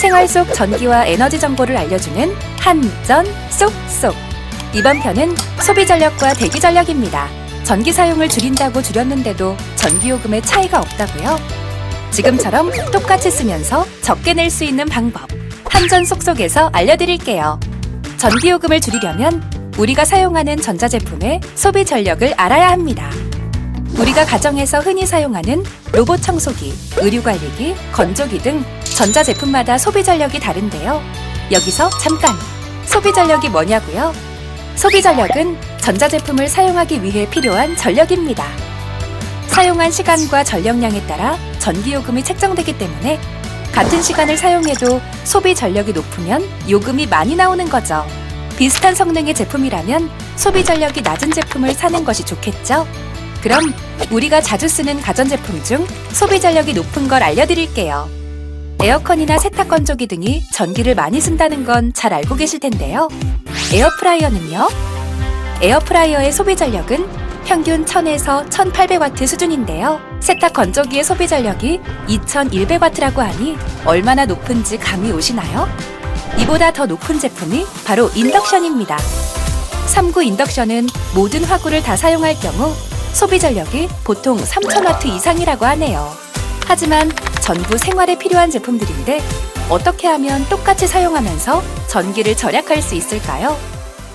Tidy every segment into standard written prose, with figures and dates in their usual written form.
생활 속 전기와 에너지 정보를 알려주는 한전 쏙쏙. 이번 편은 소비 전력과 대기 전력입니다. 전기 사용을 줄인다고 줄였는데도 전기요금에 차이가 없다고요? 지금처럼 똑같이 쓰면서 적게 낼 수 있는 방법, 한전 쏙쏙에서 알려드릴게요. 전기요금을 줄이려면 우리가 사용하는 전자제품의 소비 전력을 알아야 합니다. 우리가 가정에서 흔히 사용하는 로봇 청소기, 의류관리기, 건조기 등 전자제품마다 소비 전력이 다른데요. 여기서 잠깐! 소비 전력이 뭐냐고요? 소비 전력은 전자제품을 사용하기 위해 필요한 전력입니다. 사용한 시간과 전력량에 따라 전기요금이 책정되기 때문에 같은 시간을 사용해도 소비 전력이 높으면 요금이 많이 나오는 거죠. 비슷한 성능의 제품이라면 소비 전력이 낮은 제품을 사는 것이 좋겠죠? 그럼 우리가 자주 쓰는 가전제품 중 소비 전력이 높은 걸 알려드릴게요. 에어컨이나 세탁건조기 등이 전기를 많이 쓴다는 건 잘 알고 계실 텐데요. 에어프라이어는요? 에어프라이어의 소비 전력은 평균 1000에서 1800W 수준인데요. 세탁건조기의 소비 전력이 2100W라고 하니 얼마나 높은지 감이 오시나요? 이보다 더 높은 제품이 바로 인덕션입니다. 3구 인덕션은 모든 화구를 다 사용할 경우 소비 전력이 보통 3000W 이상이라고 하네요. 하지만 전부 생활에 필요한 제품들인데 어떻게 하면 똑같이 사용하면서 전기를 절약할 수 있을까요?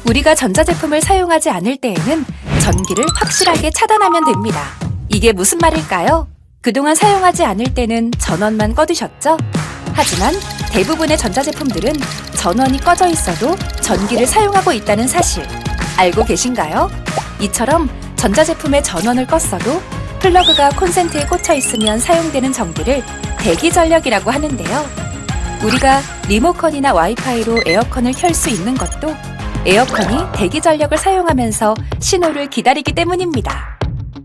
우리가 전자제품을 사용하지 않을 때에는 전기를 확실하게 차단하면 됩니다. 이게 무슨 말일까요? 그동안 사용하지 않을 때는 전원만 꺼두셨죠? 하지만 대부분의 전자제품들은 전원이 꺼져 있어도 전기를 사용하고 있다는 사실 알고 계신가요? 이처럼 전자제품의 전원을 껐어도 플러그가 콘센트에 꽂혀 있으면 사용되는 전기를 대기전력이라고 하는데요. 우리가 리모컨이나 와이파이로 에어컨을 켤 수 있는 것도 에어컨이 대기전력을 사용하면서 신호를 기다리기 때문입니다.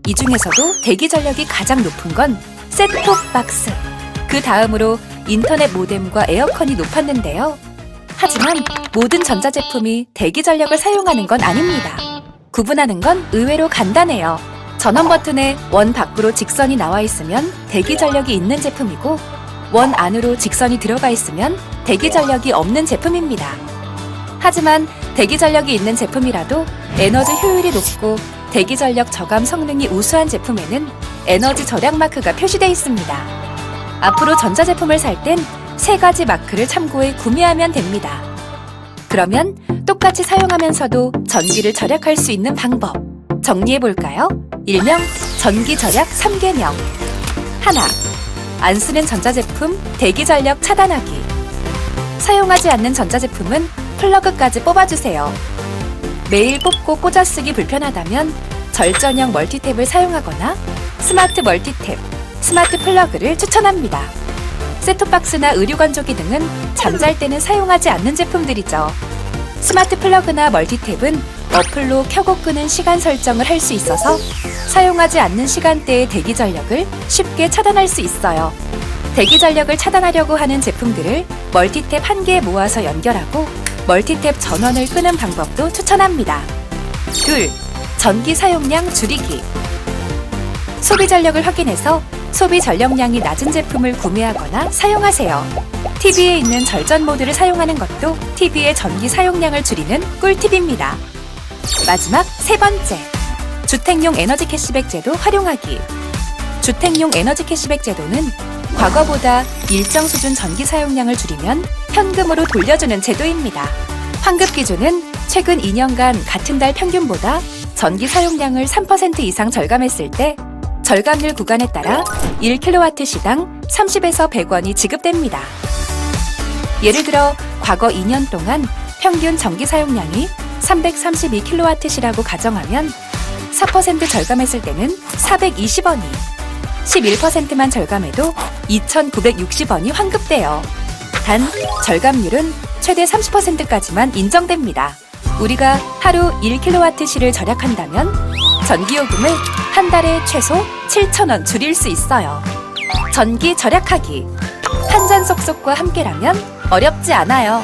이 중에서도 대기전력이 가장 높은 건 셋톱박스, 그 다음으로 인터넷 모뎀과 에어컨이 높았는데요. 하지만 모든 전자제품이 대기전력을 사용하는 건 아닙니다. 구분하는 건 의외로 간단해요. 전원 버튼에 원 밖으로 직선이 나와 있으면 대기전력이 있는 제품이고 원 안으로 직선이 들어가 있으면 대기전력이 없는 제품입니다. 하지만 대기전력이 있는 제품이라도 에너지 효율이 높고 대기전력 저감 성능이 우수한 제품에는 에너지 절약 마크가 표시되어 있습니다. 앞으로 전자제품을 살 땐 세 가지 마크를 참고해 구매하면 됩니다. 그러면 똑같이 사용하면서도 전기를 절약할 수 있는 방법 정리해볼까요? 일명 전기 절약 3계명. 하나, 안 쓰는 전자제품 대기전력 차단하기. 사용하지 않는 전자제품은 플러그까지 뽑아주세요. 매일 뽑고 꽂아쓰기 불편하다면 절전형 멀티탭을 사용하거나 스마트 멀티탭, 스마트 플러그를 추천합니다. 셋톱박스나 의류건조기 등은 잠잘 때는 사용하지 않는 제품들이죠. 스마트 플러그나 멀티탭은 어플로 켜고 끄는 시간 설정을 할 수 있어서 사용하지 않는 시간대의 대기전력을 쉽게 차단할 수 있어요. 대기전력을 차단하려고 하는 제품들을 멀티탭 한 개에 모아서 연결하고 멀티탭 전원을 끄는 방법도 추천합니다. 둘, 전기 사용량 줄이기. 소비 전력을 확인해서 소비 전력량이 낮은 제품을 구매하거나 사용하세요. TV에 있는 절전 모드를 사용하는 것도 TV의 전기 사용량을 줄이는 꿀팁입니다. 마지막 세 번째, 주택용 에너지 캐시백 제도 활용하기. 주택용 에너지 캐시백 제도는 과거보다 일정 수준 전기 사용량을 줄이면 현금으로 돌려주는 제도입니다. 환급 기준은 최근 2년간 같은 달 평균보다 전기 사용량을 3% 이상 절감했을 때 절감률 구간에 따라 1kW시당 30에서 100원이 지급됩니다. 예를 들어 과거 2년 동안 평균 전기 사용량이 332kW시라고 가정하면 4% 절감했을 때는 420원이, 11%만 절감해도 2,960원이 환급돼요. 단, 절감률은 최대 30%까지만 인정됩니다. 우리가 하루 1kWh를 절약한다면 전기요금을 한 달에 최소 7,000원 줄일 수 있어요. 전기 절약하기. 한전 쏙쏙과 함께라면 어렵지 않아요.